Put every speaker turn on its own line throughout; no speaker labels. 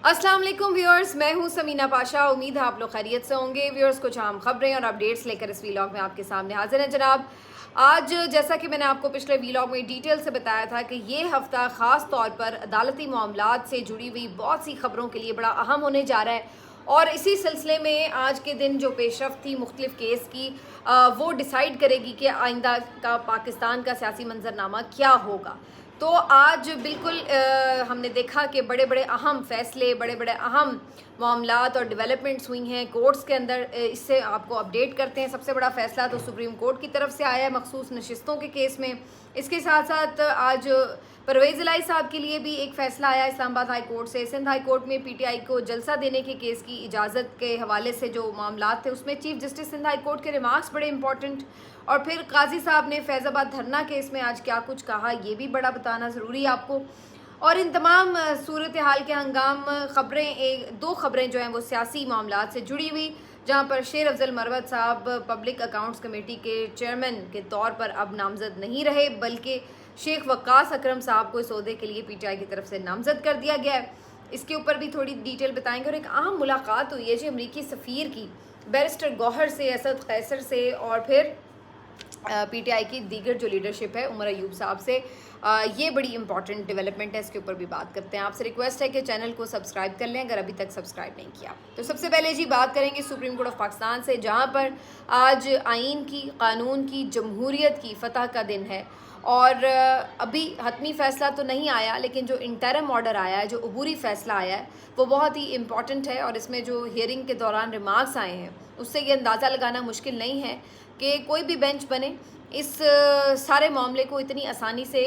अस्सलाम वालेकुम व्यूअर्स, मैं हूं समीना पाशा। उम्मीद है आप लोग खैरियत से होंगे। व्यूअर्स, कुछ अहम खबरें और अपडेट्स लेकर इस वीलॉग में आपके सामने हाजिर हैं जनाब। आज जैसा कि मैंने आपको पिछले वीलॉग में डिटेल से बताया था कि ये हफ्ता ख़ास तौर पर अदालती मामलात से जुड़ी हुई बहुत सी खबरों के लिए बड़ा अहम होने जा रहा है और इसी सिलसिले में आज के दिन जो पेशरफ्त थी मुख्तलिफ केस की वो डिसाइड करेगी कि आइंदा का पाकिस्तान का सियासी मंजरनामा क्या होगा। तो आज बिल्कुल हमने देखा कि बड़े बड़े अहम फैसले, बड़े बड़े अहम मामलात और डेवलपमेंट्स हुई हैं कोर्ट्स के अंदर। इससे आपको अपडेट करते हैं। सबसे बड़ा फैसला तो सुप्रीम कोर्ट की तरफ से आया है मखसूस नशिस्तों के केस में। इसके साथ साथ आज परवेज़ इलाही साहब के लिए भी एक फ़ैसला आया इस्लामाबाद हाई कोर्ट से। सिंध हाई कोर्ट में पीटीआई को जलसा देने के केस की इजाज़त के हवाले से जो मामलात थे उसमें chief justice Sindh high court के रिमार्क्स बड़े इंपॉर्टेंट। और फिर काजी साहब ने फैज़ाबाद धरना केस में आज क्या कुछ कहा, ये भी बड़ा बताना ज़रूरी है आपको। और इन तमाम सूरत हाल के हंगाम खबरें, दो खबरें जो हैं वो सियासी मामलात से जुड़ी हुई, जहां पर शेर अफजल मरवत साहब पब्लिक अकाउंट्स कमेटी के चेयरमैन के तौर पर अब नामजद नहीं रहे, बल्कि शेख वक्कास अकरम साहब को इस ओहदे के लिए पीटीआई की तरफ से नामजद कर दिया गया है। इसके ऊपर भी थोड़ी डिटेल बताएंगे। और एक अहम मुलाकात हुई है जी अमरीकी सफ़ीर की बैरिस्टर गौहर से, असद कैसर से और फिर पीटीआई की दीगर जो लीडरशिप है उमर अयूब साहब से। ये बड़ी इंपॉर्टेंट डेवलपमेंट है, इसके ऊपर भी बात करते हैं। आपसे रिक्वेस्ट है कि चैनल को सब्सक्राइब कर लें अगर अभी तक सब्सक्राइब नहीं किया। तो सबसे पहले जी बात करेंगे सुप्रीम कोर्ट ऑफ पाकिस्तान से, जहां पर आज आइन की, कानून की, जमहूरियत की फतह का दिन है। और अभी हतमी फ़ैसला तो नहीं आया, लेकिन जो इंटरम ऑर्डर आया है, जो अबूरी फ़ैसला आया है, वो बहुत ही इम्पॉर्टेंट है। और इसमें जो हियरिंग के दौरान रिमार्क्स आए हैं उससे ये अंदाज़ा लगाना मुश्किल नहीं है कि कोई भी बेंच बने इस सारे मामले को इतनी आसानी से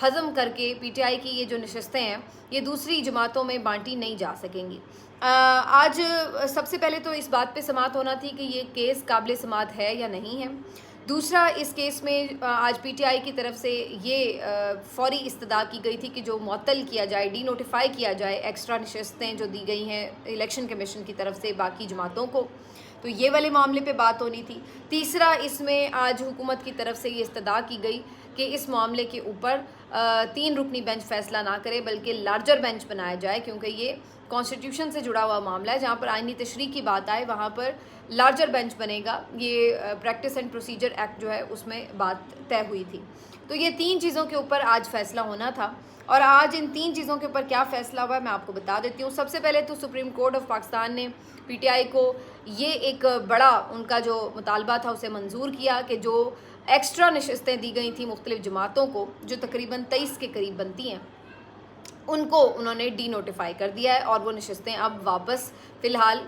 हज़म करके पीटीआई की ये जो नशस्तें हैं ये दूसरी जमातों में बांटी नहीं जा सकेंगी। आज सबसे पहले तो इस बात पे समाअत होना थी कि ये केस काबिल समाअत है या नहीं है। दूसरा, इस केस में आज पीटीआई की तरफ से ये फौरी इस्तदा की गई थी कि जो मुअत्तल किया जाए, डी नोटिफाई किया जाए एक्स्ट्रा नशस्तें जो दी गई हैं इलेक्शन कमीशन की तरफ से बाकी जमातों को। तो ये वाले मामले पे बात होनी थी। तीसरा, इसमें आज हुकूमत की तरफ से ये इस्तदा की गई कि इस मामले के ऊपर 3 रुकनी बेंच फैसला ना करे बल्कि लार्जर बेंच बनाया जाए, क्योंकि ये कॉन्स्टिट्यूशन से जुड़ा हुआ मामला है। जहाँ पर आइनी तशरीह की बात आए वहाँ पर लार्जर बेंच बनेगा। ये प्रैक्टिस एंड प्रोसीजर एक्ट जो है उसमें बात तय हुई थी। तो ये 3 चीज़ों के ऊपर आज फैसला होना था। और आज इन 3 चीज़ों के ऊपर क्या फ़ैसला हुआ है मैं आपको बता देती हूँ। सबसे पहले तो सुप्रीम कोर्ट ऑफ पाकिस्तान ने पीटीआई को ये एक बड़ा उनका जो मुतालबा था उसे मंजूर किया कि जो एक्स्ट्रा नशस्तें दी गई थी मुख्तलिफ जमातों को, जो तकरीबन 23 के करीब बनती हैं, उनको उन्होंने डी नोटिफाई कर दिया है और वो नशस्तें अब वापस फ़िलहाल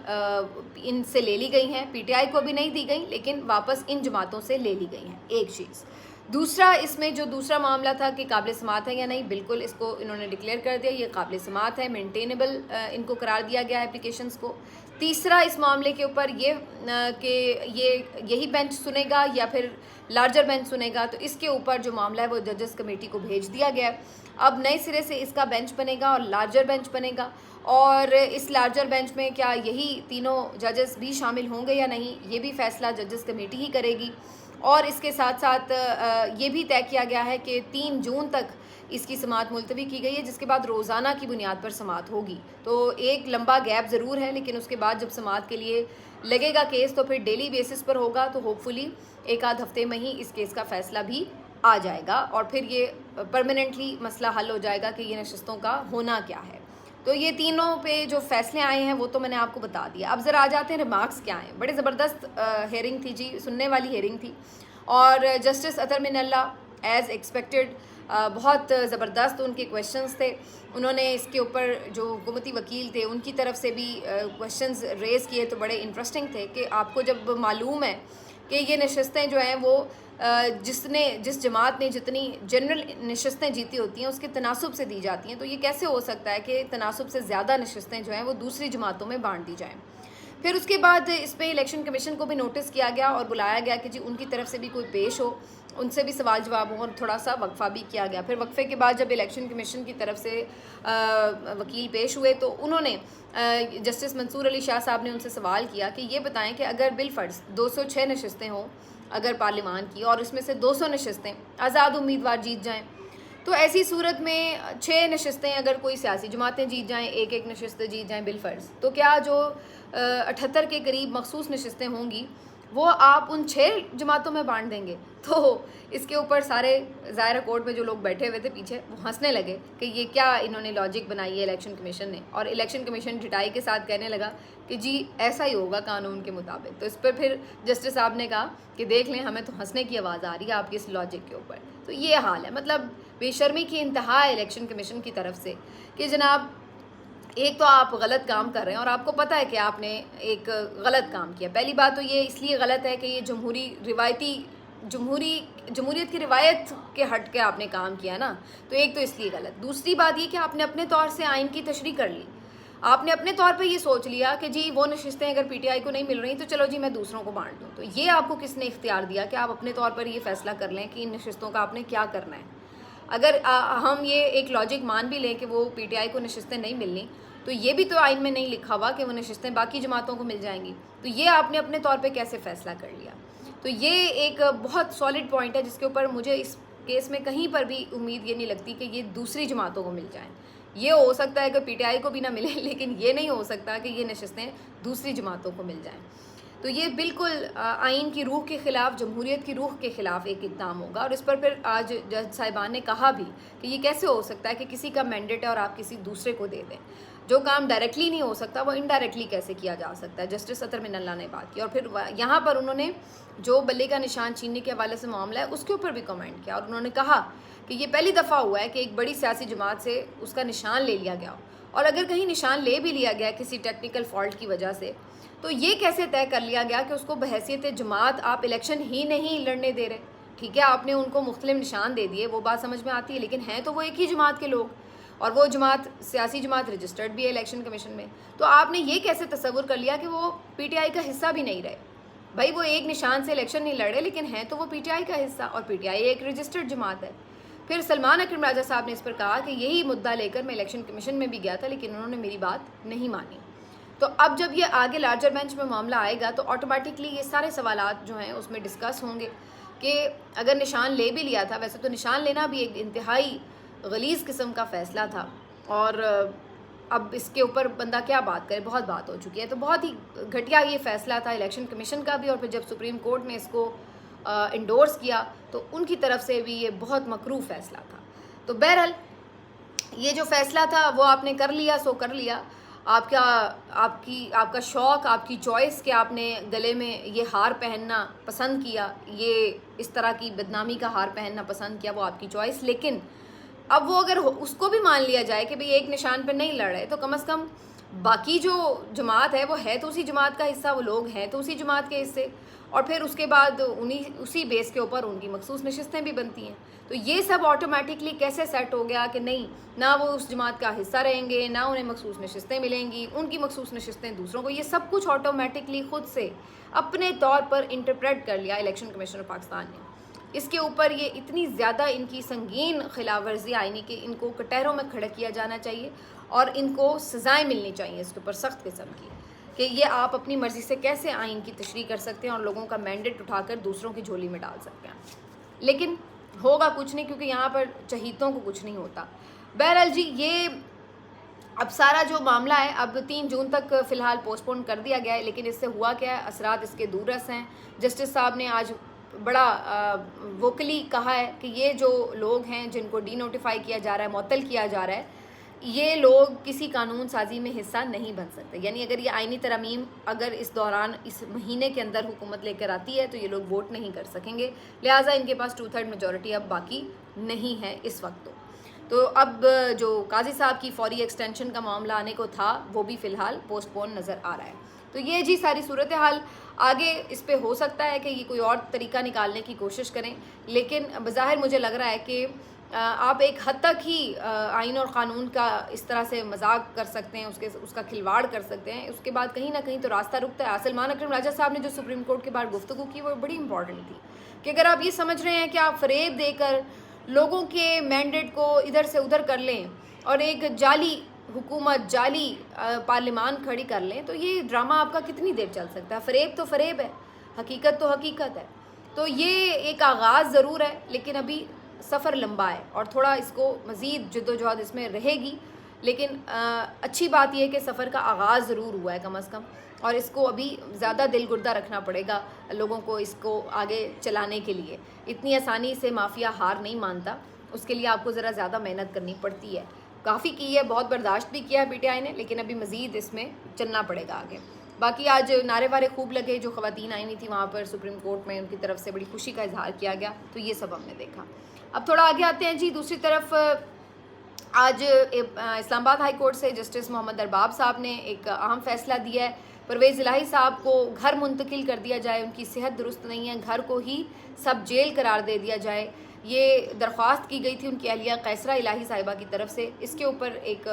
इनसे ले ली गई हैं। पीटीआई को भी नहीं दी गई, लेकिन वापस इन जमातों से ले ली गई हैं। एक चीज़। दूसरा, इसमें जो दूसरा मामला था कि काबिल समाअत है या नहीं, बिल्कुल इसको इन्होंने डिक्लेयर कर दिया, ये काबिल समाअत है, मेंटेनेबल इनको करार दिया गया है एप्लीकेशंस को। तीसरा, इस मामले के ऊपर ये कि यही बेंच सुनेगा या फिर लार्जर बेंच सुनेगा, तो इसके ऊपर जो मामला है वो जजेस कमेटी को भेज दिया गया है। अब नए सिरे से इसका बेंच बनेगा और लार्जर बेंच बनेगा। और इस लार्जर बेंच में क्या यही तीनों जजेस भी शामिल होंगे या नहीं, ये भी फ़ैसला जजेस कमेटी ही करेगी। और इसके साथ साथ ये भी तय किया गया है कि 3 जून तक इसकी समाअत मुलतवी की गई है, जिसके बाद रोज़ाना की बुनियाद पर समाअत होगी। तो एक लंबा गैप ज़रूर है, लेकिन उसके बाद जब समाअत के लिए लगेगा केस तो फिर डेली बेसिस पर होगा। तो होपफुली एक आध हफ्ते में ही इस केस का फ़ैसला भी आ जाएगा और फिर ये परमानेंटली मसला हल हो जाएगा कि ये नशस्तों का होना क्या है। तो ये तीनों पे जो फैसले आए हैं वो तो मैंने आपको बता दिया। अब ज़रा आ जाते हैं रिमार्क्स क्या हैं। बड़े ज़बरदस्त हेयरिंग थी जी, सुनने वाली हेयरिंग थी। और जस्टिस अतर मिनल्ला एज़ एक्सपेक्टेड बहुत ज़बरदस्त उनके क्वेश्चंस थे। उन्होंने इसके ऊपर जो हुकूमती वकील थे उनकी तरफ से भी क्वेश्चंस रेज़ किए, तो बड़े इंटरेस्टिंग थे कि आपको जब मालूम है कि ये नशस्तें जो हैं वो जिस जमात ने जितनी जनरल नशस्तें जीती होती हैं उसके तनासुब से दी जाती हैं, तो ये कैसे हो सकता है कि तनासुब से ज़्यादा नशस्तें जो हैं वो दूसरी जमातों में बांट दी जाएँ। फिर उसके बाद इस पर इलेक्शन कमीशन को भी नोटिस किया गया और बुलाया गया कि जी उनकी तरफ से भी कोई पेश हो, उनसे भी सवाल जवाब हो, और थोड़ा सा वक्फा भी किया गया। फिर वक्फे के बाद जब इलेक्शन कमीशन की तरफ से वकील पेश हुए तो उन्होंने जस्टिस मंसूर अली शाह साहब ने उनसे सवाल किया कि ये बताएं कि अगर बिलफर्ज 206 नशस्तें हों अगर पार्लियामान की और इसमें से 200 नशस्तें आज़ाद उम्मीदवार जीत जाएँ, तो ऐसी सूरत में 6 नशस्तें अगर कोई सियासी जमातें जीत जाएं, एक एक नशस्तें जीत जाएं बिलफर्ज, तो क्या जो 78 के करीब मखसूस नशस्तें होंगी वो आप उन 6 जमातों में बांट देंगे? तो इसके ऊपर सारे ज़ाहिर कोर्ट में जो लोग बैठे हुए थे पीछे वो हंसने लगे कि ये क्या इन्होंने लॉजिक बनाई है इलेक्शन कमीशन ने। और इलेक्शन कमीशन ढिठाई के साथ कहने लगा कि जी ऐसा ही होगा कानून के मुताबिक। तो इस पर फिर जस्टिस साहब ने कहा कि देख लें, हमें तो हंसने की आवाज़ आ रही है आपकी इस लॉजिक के ऊपर। तो ये हाल है, मतलब बेशर्मी की इंतहा है इलेक्शन कमीशन की तरफ से कि जनाब एक तो आप गलत काम कर रहे हैं और आपको पता है कि आपने एक गलत काम किया। पहली बात तो ये इसलिए गलत है कि ये जमहूरियत की रिवायत के हट के आपने काम किया ना, तो एक तो इसलिए गलत। दूसरी बात ये कि आपने अपने तौर से आइन की तशरीह कर ली। आपने अपने तौर पे ये सोच लिया कि जी वो नशिस्तें अगर पीटीआई को नहीं मिल रही तो चलो जी मैं दूसरों को बांट दूँ। तो ये आपको किसने इख्तियार दिया कि आप अपने तौर पर ये फैसला कर लें कि इन नशिस्तों का आपने क्या करना है? अगर हम ये एक लॉजिक मान भी लें कि वो पीटीआई को नशिस्तें नहीं मिलनी, तो ये भी तो आइन में नहीं लिखा हुआ कि वो नशिस्तें बाकी जमातों को मिल जाएंगी। तो ये आपने अपने तौर पे कैसे फ़ैसला कर लिया? तो ये एक बहुत सॉलिड पॉइंट है जिसके ऊपर मुझे इस केस में कहीं पर भी उम्मीद ये नहीं लगती कि ये दूसरी जमातों को मिल जाएँ। ये हो सकता है कि पीटीआई को भी ना मिले, लेकिन ये नहीं हो सकता कि ये नशिस्तें दूसरी जमातों को मिल जाएँ। तो ये बिल्कुल आइन की रूह के ख़िलाफ़, जमहूरियत की रूह के ख़िलाफ़ एक इक़दाम होगा। और इस पर फिर आज जज साहिबान ने कहा भी कि ये कैसे हो सकता है कि किसी का मैंडेट है और आप किसी दूसरे को दे दें। जो काम डायरेक्टली नहीं हो सकता वो इनडायरेक्टली कैसे किया जा सकता है? जस्टिस अतर मिनल्ला ने बात की। और फिर यहाँ पर उन्होंने जो बल्ले का निशान छीनने के हवाले से मामला है उसके ऊपर भी कमेंट किया और उन्होंने कहा कि ये पहली दफ़ा हुआ है कि एक बड़ी सियासी जमात से उसका निशान ले लिया गया। और अगर कहीं निशान ले भी लिया गया किसी टेक्निकल फॉल्ट की वजह से, तो ये कैसे तय कर लिया गया कि उसको बहैसियत जमात आप इलेक्शन ही नहीं लड़ने दे रहे? ठीक है, आपने उनको मुख्तलिफ निशान दे दिए, वो बात समझ में आती है, लेकिन हैं तो वो एक ही जमात के लोग और वो जमात सियासी जमात रजिस्टर्ड भी है इलेक्शन कमीशन में। तो आपने ये कैसे तसव्वुर कर लिया कि वो पीटीआई का हिस्सा भी नहीं रहे? भाई वो एक निशान से इलेक्शन नहीं लड़े, लेकिन हैं तो वो पीटीआई का हिस्सा और पीटीआई एक रजिस्टर्ड जमात है। फिर सलमान अकरम राजा साहब ने इस पर कहा कि यही मुद्दा लेकर मैं इलेक्शन कमीशन में भी गया था, लेकिन उन्होंने मेरी बात नहीं मानी। तो अब जब ये आगे लार्जर बेंच में मामला आएगा तो ऑटोमेटिकली ये सारे सवालात जो हैं उसमें डिस्कस होंगे कि अगर निशान ले भी लिया था, वैसे तो निशान लेना भी एक इंतहाई गलीज़ किस्म का फ़ैसला था और अब इसके ऊपर बंदा क्या बात करे, बहुत बात हो चुकी है। तो बहुत ही घटिया ये फ़ैसला था इलेक्शन कमीशन का भी, और फिर जब सुप्रीम कोर्ट ने इसको इंडोर्स किया तो उनकी तरफ से भी ये बहुत मकरूह फ़ैसला था। तो बहरहाल ये जो फ़ैसला था वो आपने कर लिया सो कर लिया। आपका शौक़, आपकी चॉइस कि आपने गले में ये हार पहनना पसंद किया, ये इस तरह की बदनामी का हार पहनना पसंद किया, वो आपकी चॉइस। लेकिन अब वो अगर उसको भी मान लिया जाए कि भाई एक निशान पर नहीं लड़ रहे, तो कम से कम बाकी जो जमात है वो है तो उसी जमात का हिस्सा, वो लोग हैं तो उसी जमात के हिस्से, और फिर उसके बाद उसी बेस के ऊपर उनकी मखसूस नशिस्तें भी बनती हैं। तो ये सब ऑटोमेटिकली कैसे सेट हो गया कि नहीं, ना वो उस जमात का हिस्सा रहेंगे, ना उन्हें मखसूस नशिस्तें मिलेंगी, उनकी मखसूस नशिस्तें दूसरों को, ये सब कुछ ऑटोमेटिकली खुद से अपने तौर पर इंटरप्रेट कर लिया इलेक्शन कमीशन ऑफ पाकिस्तान ने। इसके ऊपर ये इतनी ज़्यादा इनकी संगीन खिलाफ वर्जी आईनी कि इनको कटहरों में खड़ा किया जाना चाहिए और इनको सज़ाएँ मिलनी चाहिए इसके ऊपर सख्त किस्म की, कि ये आप अपनी मर्ज़ी से कैसे आइन की तशरीह कर सकते हैं और लोगों का मैंडेट उठाकर दूसरों की झोली में डाल सकते हैं। लेकिन होगा कुछ नहीं, क्योंकि यहाँ पर चहीतों को कुछ नहीं होता। बहरहाल जी, ये अब सारा जो मामला है अब 3 जून तक फ़िलहाल पोस्टपोन कर दिया गया है। लेकिन इससे हुआ क्या है, असरात इसके दूररस हैं। जस्टिस साहब ने आज बड़ा वोकली कहा है कि ये जो लोग हैं जिनको डी नोटिफाई किया जा रहा है, मुअत्तल किया जा रहा है, ये लोग किसी कानून साजी में हिस्सा नहीं बन सकते। यानी अगर ये आइनी तरमीम अगर इस दौरान इस महीने के अंदर हुकूमत लेकर आती है तो ये लोग वोट नहीं कर सकेंगे, लिहाजा इनके पास 2/3 मेजॉरिटी अब बाकी नहीं है इस वक्त। तो अब जो काजी साहब की फौरी एक्सटेंशन का मामला आने को था वो भी फ़िलहाल पोस्टपोन नज़र आ रहा है। तो ये जी सारी सूरत हाल, आगे इस पे हो सकता है कि ये कोई और तरीका निकालने की कोशिश करें, लेकिन बज़ाहिर मुझे लग रहा है कि आप एक हद तक ही आइन और क़ानून का इस तरह से मजाक कर सकते हैं, उसका खिलवाड़ कर सकते हैं। उसके बाद कहीं ना कहीं तो रास्ता रुकता है। सलमान अकरम राजा साहब ने जो सुप्रीम कोर्ट के बाहर गुफ्तगू की वो बड़ी इंपॉर्टेंट थी कि अगर आप ये समझ रहे हैं कि आप फ़रेब देकर लोगों के मैंडेट को इधर से उधर कर लें और एक जाली हुकूमत, जाली पार्लियामान खड़ी कर लें, तो ये ड्रामा आपका कितनी देर चल सकता है? फ़रेब तो फ़रेब है, हकीकत तो हकीकत है। तो ये एक आगाज़ ज़रूर है, लेकिन अभी सफ़र लंबा है और थोड़ा इसको मज़ीद जद्दोजहद इसमें रहेगी, लेकिन अच्छी बात यह है कि सफ़र का आगाज़ ज़रूर हुआ है कम अज़ कम, और इसको अभी ज़्यादा दिल गुर्दा रखना पड़ेगा लोगों को इसको आगे चलाने के लिए। इतनी आसानी से माफिया हार नहीं मानता, उसके लिए आपको ज़रा ज़्यादा मेहनत करनी पड़ती है। काफ़ी की है, बहुत बर्दाश्त भी किया है पीटीआई ने, लेकिन अभी मज़ीद इसमें चलना पड़ेगा आगे। बाकी आज नारे वारे खूब लगे, जो ख़वातीन आई हुई थी वहाँ पर सुप्रीम कोर्ट में, उनकी तरफ से बड़ी खुशी का इजहार किया गया, तो ये सब हमने देखा। अब थोड़ा आगे आते हैं जी। दूसरी तरफ आज इस्लामाबाद हाई कोर्ट से जस्टिस मोहम्मद अरबाब साहब ने एक अहम फैसला दिया है। परवेज़ इलाही साहब को घर मुंतकिल कर दिया जाए, उनकी सेहत दुरुस्त नहीं है, घर को ही सब जेल करार दे दिया जाए। ये दरख्वास्त की गई थी उनकी अहलिया कैसरा इलाही साहिबा की तरफ से। इसके ऊपर एक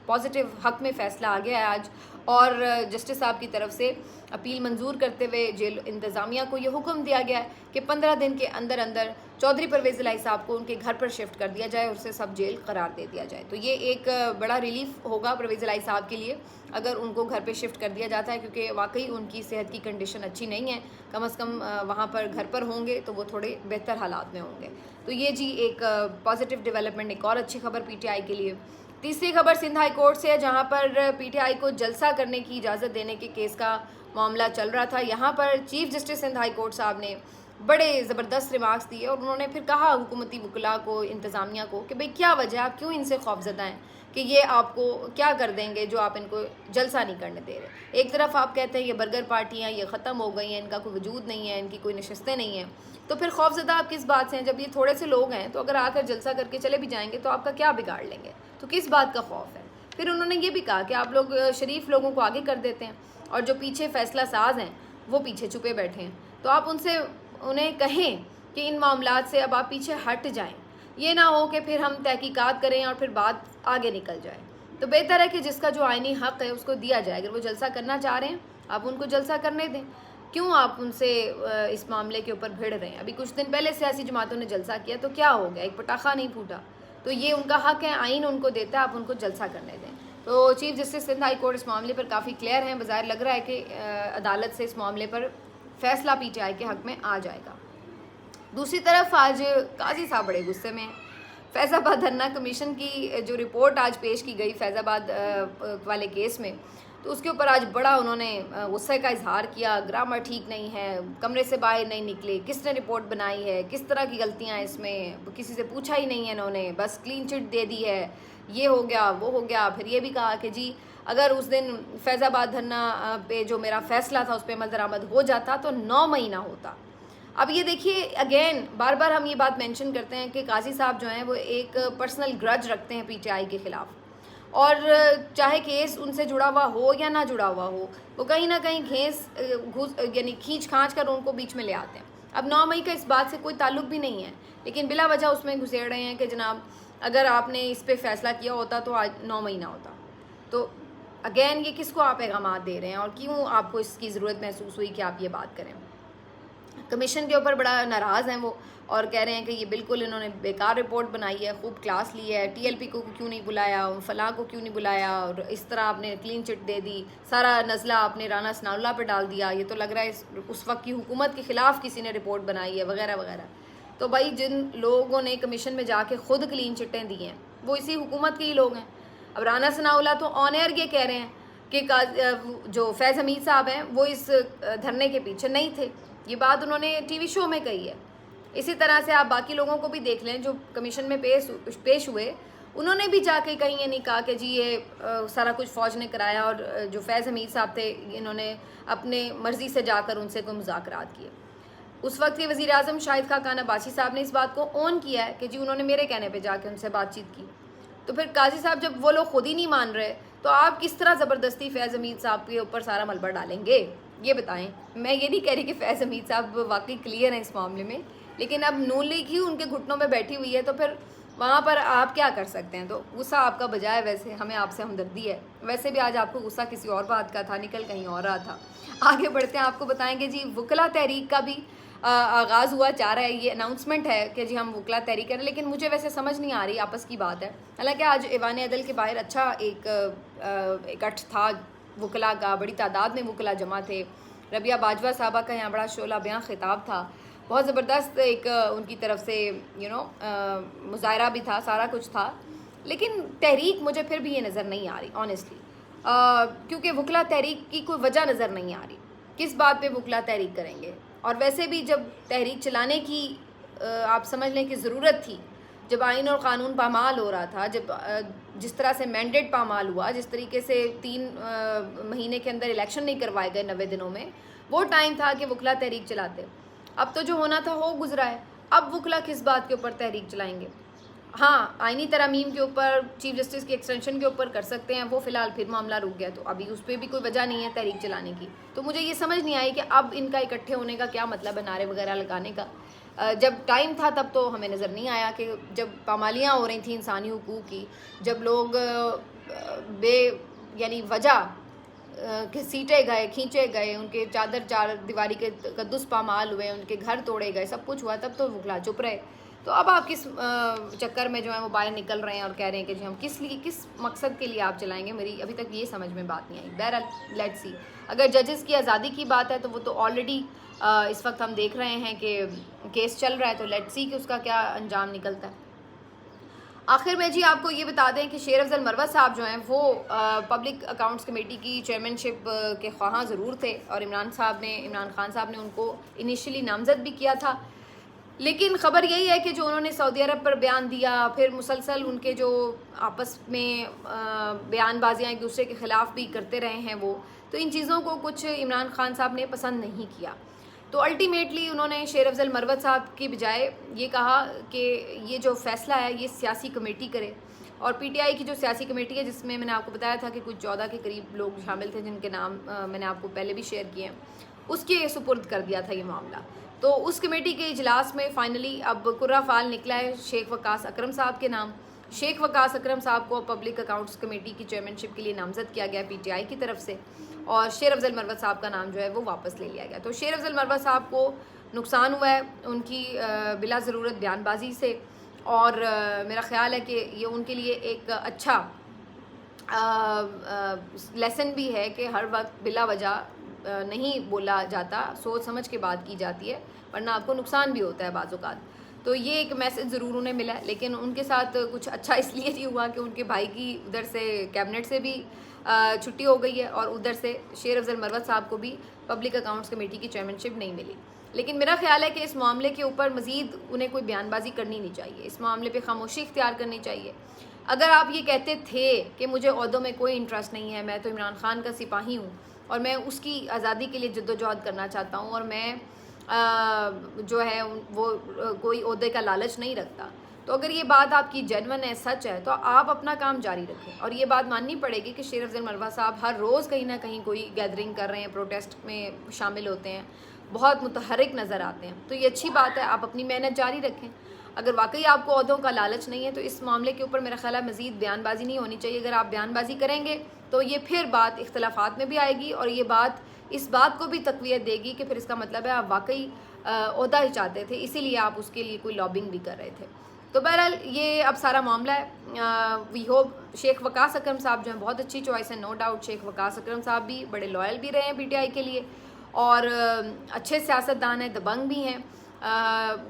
पॉजिटिव हक में फ़ैसला आ गया है आज, और जस्टिस साहब की तरफ से अपील मंजूर करते हुए जेल इंतज़ामिया को ये हुक्म दिया गया है कि 15 दिन के अंदर अंदर चौधरी परवेज़ इलाही साहब को उनके घर पर शिफ्ट कर दिया जाए और उसे सब जेल करार दे दिया जाए। तो ये एक बड़ा रिलीफ होगा परवेज़ इलाही साहब के लिए अगर उनको घर पे शिफ्ट कर दिया जाता है, क्योंकि वाकई उनकी सेहत की कंडीशन अच्छी नहीं है। कम अज़ कम वहाँ पर घर पर होंगे तो वो थोड़े बेहतर हालात में होंगे। तो ये जी एक पॉजिटिव डेवलपमेंट, एक और अच्छी खबर पीटीआई के लिए। तीसरी खबर सिंध हाई कोर्ट से है, जहाँ पर पीटीआई को जलसा करने की इजाज़त देने के केस का मामला चल रहा था। यहाँ पर chief justice Sindh high court साहब ने बड़े ज़बरदस्त रिमार्क्स दिए और उन्होंने फिर कहा हुकूमती वकला को, इंतज़ामिया को, कि भाई क्या वजह, आप क्यों इनसे खौफज़दा हैं कि ये आपको क्या कर देंगे जो आप इनको जलसा नहीं करने दे रहे। एक तरफ आप कहते हैं ये बर्गर पार्टियाँ ये ख़त्म हो गई हैं, इनका कोई वजूद नहीं है, इनकी कोई नशस्तें नहीं हैं, तो फिर खौफज़दा आप किस बात से हैं? जब ये थोड़े से लोग हैं तो अगर आकर जलसा करके चले भी जाएंगे तो आपका क्या बिगाड़ लेंगे, तो किस बात का खौफ है? फिर उन्होंने ये भी कहा कि आप लोग शरीफ लोगों को आगे कर देते हैं और जो पीछे फैसला साज हैं वो पीछे छुपे बैठे हैं, तो आप उन्हें कहें कि इन मामलात से अब आप पीछे हट जाएं। ये ना हो कि फिर हम तहकीकात करें और फिर बात आगे निकल जाए। तो बेहतर है कि जिसका जो आईनी हक़ है उसको दिया जाए। अगर वो जलसा करना चाह रहे हैं आप उनको जलसा करने दें, क्यों आप उनसे इस मामले के ऊपर भिड़ रहे हैं? अभी कुछ दिन पहले सियासी जमातों ने जलसा किया तो क्या हो गया, एक पटाखा नहीं फूटा। तो ये उनका हक़ है, आइन उनको देता है, आप उनको जलसा करने दें। तो chief justice Sindh high court इस मामले पर काफ़ी क्लियर हैं। बज़ाहिर लग रहा है कि अदालत से इस मामले पर फैसला पीटीआई के हक़ में आ जाएगा। दूसरी तरफ आज काजी साहब बड़े गुस्से में हैं। फैज़ाबाद धरना कमीशन की जो रिपोर्ट आज पेश की गई फैज़ाबाद वाले केस में, तो उसके ऊपर आज बड़ा उन्होंने गुस्से का इजहार किया। ग्रामर ठीक नहीं है, कमरे से बाहर नहीं निकले, किसने रिपोर्ट बनाई है, किस तरह की गलतियां हैं इसमें, किसी से पूछा ही नहीं है इन्होंने, बस क्लीन चिट दे दी है, ये हो गया वो हो गया। फिर ये भी कहा कि जी अगर उस दिन फैज़ाबाद धरना पे जो मेरा फ़ैसला था उस पर अमल दरामद हो जाता तो 9 महीना होता। अब ये देखिए, अगेन बार बार हम ये बात मेंशन करते हैं कि काजी साहब जो हैं वो एक पर्सनल ग्रज रखते हैं पीटीआई के ख़िलाफ़, और चाहे केस उनसे जुड़ा हुआ हो या ना जुड़ा हुआ हो, वो कहीं ना कहीं यानी खींच खांच कर उनको बीच में ले आते हैं। अब 9 मई का इस बात से कोई ताल्लुक भी नहीं है, लेकिन बिला वजह उसमें घुसेड़ रहे हैं कि जनाब अगर आपने इस पर फैसला किया होता तो आज 9 महीना होता। तो अगेन ये किसको आप पैगाम दे रहे हैं और क्यों आपको इसकी ज़रूरत महसूस हुई कि आप ये बात करें? कमीशन के ऊपर बड़ा नाराज़ हैं वो, और कह रहे हैं कि ये बिल्कुल इन्होंने बेकार रिपोर्ट बनाई है, खूब क्लास ली है, टीएलपी को क्यों नहीं बुलाया, फलां को क्यों नहीं बुलाया, और इस तरह आपने क्लीन चिट दे दी, सारा नज़ला आपने राना सनाउल्लाह पे डाल दिया, ये तो लग रहा है उस वक्त की हुकूमत के ख़िलाफ़ किसी ने रिपोर्ट बनाई है वगैरह वगैरह। तो भाई जिन लोगों ने कमीशन में जाके खुद क्लीन चिटें दी हैं वो इसी हुकूमत के ही लोग हैं। अब राना सनाउल्लाह तो ऑन एयर ये कह रहे हैं कि जो फैज़ हमीद साहब हैं वो इस धरने के पीछे नहीं थे, ये बात उन्होंने टीवी शो में कही है। इसी तरह से आप बाकी लोगों को भी देख लें जो कमीशन में पेश हुए, उन्होंने भी जाके कहीं ये नहीं कहा कि जी ये सारा कुछ फ़ौज ने कराया, और जो फैज़ हमीद साहब थे इन्होंने अपने मर्ज़ी से जाकर उनसे कोई मुज़ाकरात किए। उस वक्त के वज़ीर आज़म शाहिद खान अब्बासी साहब ने इस बात को ऑन किया है कि जी उन्होंने मेरे कहने पर जाके उनसे बातचीत की। तो फिर काजी साहब जब वो लोग खुद ही नहीं मान रहे तो आप किस तरह ज़बरदस्ती फैज़ हमीद साहब के ऊपर सारा मलबा डालेंगे, ये बताएं। मैं ये नहीं कह रही कि फैज़ हमीद साहब वाकई क्लियर हैं इस मामले में, लेकिन अब नून लीग ही उनके घुटनों में बैठी हुई है, तो फिर वहाँ पर आप क्या कर सकते हैं? तो गुस्सा आपका बजाय, वैसे हमें आपसे हमदर्दी है। वैसे भी आज आपको गुस्सा किसी और बात का था, निकल कहीं और रहा था। आगे बढ़ते हैं, आपको बताएंगे जी वकला तहरीक का भी आगाज़ हुआ जा रहा है। ये अनाउंसमेंट है कि जी हम वकला तहरीक करें, लेकिन मुझे वैसे समझ नहीं आ रही, आपस की बात है। हालांकि आज ऐवान अदल के बाहर अच्छा एक इकट्ठ था वकला का, बड़ी तादाद में वकला जमा थे। रबिया बाजवा साहबा का यहाँ बड़ा शोला बयां खिताब था, बहुत ज़बरदस्त एक उनकी तरफ से मुजाहरा भी था, सारा कुछ था, लेकिन तहरीक मुझे फिर भी ये नज़र नहीं आ रही ऑनेस्टली, क्योंकि वकला तहरीक की कोई वजह नज़र नहीं आ रही। किस बात पे वकला तहरीक करेंगे? और वैसे भी जब तहरीक चलाने की आप समझ लें कि ज़रूरत थी, जब आइन और क़ानून पामाल हो रहा था, जब जिस तरह से मैंडेट पामाल हुआ, जिस तरीके से 3 महीने के अंदर इलेक्शन नहीं करवाए गए 90 दिनों में, वो टाइम था कि वकला तहरीक चलाते। अब तो जो होना था हो गुजरा है, अब वकला किस बात के ऊपर तहरीक चलाएंगे? हाँ, आइनी तरमीम के ऊपर, चीफ जस्टिस की एक्सटेंशन के ऊपर कर सकते हैं, वो फ़िलहाल फिर मामला रुक गया, तो अभी उस पर भी कोई वजह नहीं है तहरीक चलाने की। तो मुझे ये समझ नहीं आई कि अब इनका इकट्ठे होने का क्या मतलब है, नारे वगैरह लगाने का। जब टाइम था तब तो हमें नज़र नहीं आया कि जब पामालियाँ हो रही थी इंसानी हुकूक की, जब लोग यानी वजह घसीटे गए, खींचे गए, उनके चार दीवारी के कद्दूस पामाल हुए, उनके घर तोड़े गए, सब कुछ हुआ, तब तो वकला चुप रहे। तो अब आप किस चक्कर में जो है वो बाहर निकल रहे हैं और कह रहे हैं कि जी हम किस मकसद के लिए आप चलाएंगे? मेरी अभी तक ये समझ में बात नहीं आई। बहरहाल लेट्स सी। अगर जजेस की आज़ादी की बात है तो वो तो ऑलरेडी इस वक्त हम देख रहे हैं कि केस चल रहा है, तो लेट्स सी कि उसका क्या अंजाम निकलता है। आखिर में जी आपको ये बता दें कि शेर अफजल मरवत साहब जो हैं वो पब्लिक अकाउंट्स कमेटी की चेयरमैनशिप के ख्वाहां ज़रूर थे, और इमरान खान साहब ने उनको इनिशियली नामज़द भी किया था। लेकिन ख़बर यही है कि जो उन्होंने सऊदी अरब पर बयान दिया, फिर मुसलसल उनके जो आपस में बयानबाजियाँ एक दूसरे के ख़िलाफ़ भी करते रहे हैं वो, तो इन चीज़ों को कुछ इमरान खान साहब ने पसंद नहीं किया। तो अल्टीमेटली उन्होंने शेर अफजल मरवत साहब की बजाय ये कहा कि ये जो फ़ैसला है ये सियासी कमेटी करे, और पीटीआई की जो सियासी कमेटी है, जिसमें मैंने आपको बताया था कि कुछ 14 के करीब लोग शामिल थे जिनके नाम मैंने आपको पहले भी शेयर किए हैं, उसके सुपुर्द कर दिया था ये मामला। तो उस कमेटी के इजलास में फ़ाइनली अब कुर्रा फ़ाल निकला है शेख वकास अकरम साहब के नाम। शेख वकास अकरम साहब को पब्लिक अकाउंट्स कमेटी की चेयरमैनशिप के लिए नामज़द किया गया पीटीआई की तरफ से, और शेर अफजल मरवत साहब का नाम जो है वो वापस ले लिया गया। तो शेर अफजल मरवत साहब को नुकसान हुआ है उनकी बिला ज़रूरत बयानबाजी से, और मेरा ख़्याल है कि ये उनके लिए एक अच्छा लेसन भी है कि हर वक्त बिला वजह नहीं बोला जाता, सोच समझ के बात की जाती है, वरना आपको नुकसान भी होता है बाज़ औक़ात। तो ये एक मैसेज ज़रूर उन्हें मिला है, लेकिन उनके साथ कुछ अच्छा इसलिए नहीं हुआ कि उनके भाई की उधर से कैबिनेट से भी छुट्टी हो गई है, और उधर से शेर अफजल मरवत साहब को भी पब्लिक अकाउंट्स कमेटी की चेयरमैनशिप नहीं मिली। लेकिन मेरा ख्याल है कि इस मामले के ऊपर मज़ीद उन्हें कोई बयानबाजी करनी नहीं चाहिए, इस मामले पे खामोशी इख्तियार करनी चाहिए। अगर आप ये कहते थे कि मुझे ओहदों में कोई इंटरेस्ट नहीं है, मैं तो इमरान खान का सिपाही हूँ और मैं उसकी आज़ादी के लिए जद्दोजहद करना चाहता हूँ, और मैं जो है वो कोई ओहदे का लालच नहीं रखता, तो अगर ये बात आपकी जेन्युइन है, सच है, तो आप अपना काम जारी रखें। और ये बात माननी पड़ेगी कि शेर अफजल मरवत साहब हर रोज़ कहीं ना कहीं कोई गैदरिंग कर रहे हैं, प्रोटेस्ट में शामिल होते हैं, बहुत मुतहरिक नज़र आते हैं, तो ये अच्छी बात है, आप अपनी मेहनत जारी रखें। अगर वाकई आपको ओहदों का लालच नहीं है तो इस मामले के ऊपर मेरा ख्याल है मज़ीद बयानबाजी नहीं होनी चाहिए। अगर आप बयानबाजी करेंगे तो ये फिर बात इख्तलाफात में भी आएगी, और ये बात इस बात को भी तक़वियत देगी कि फिर इसका मतलब है आप वाकई ओहदा ही चाहते थे, इसीलिए आप उसके लिए कोई लॉबिंग भी कर रहे थे। तो बहरहाल ये अब सारा मामला है। वी होप शेख वकास अकरम साहब जो हैं बहुत अच्छी चॉइस है, नो डाउट। शेख वकास अकरम साहब भी बड़े लॉयल भी रहे हैं पीटीआई के लिए, और अच्छे सियासतदान हैं, दबंग भी हैं,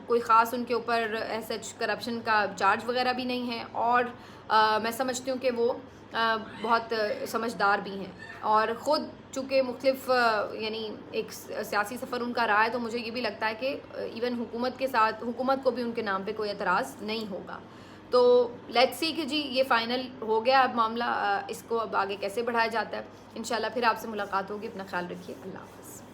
कोई ख़ास उनके ऊपर ऐसा करप्शन का चार्ज वगैरह भी नहीं है, और मैं समझती हूँ कि वो बहुत समझदार भी हैं, और ख़ुद चूँकि मुख्तलिफ यानी एक सियासी सफ़र उनका रहा है, तो मुझे ये भी लगता है कि इवन हुकूमत को भी उनके नाम पे कोई एतराज़ नहीं होगा। तो लेट्स सी कि जी ये फ़ाइनल हो गया अब मामला, इसको अब आगे कैसे बढ़ाया जाता है। इंशाल्लाह फिर आपसे मुलाकात होगी, अपना ख्याल रखिए, अल्लाह हाफ़िज़।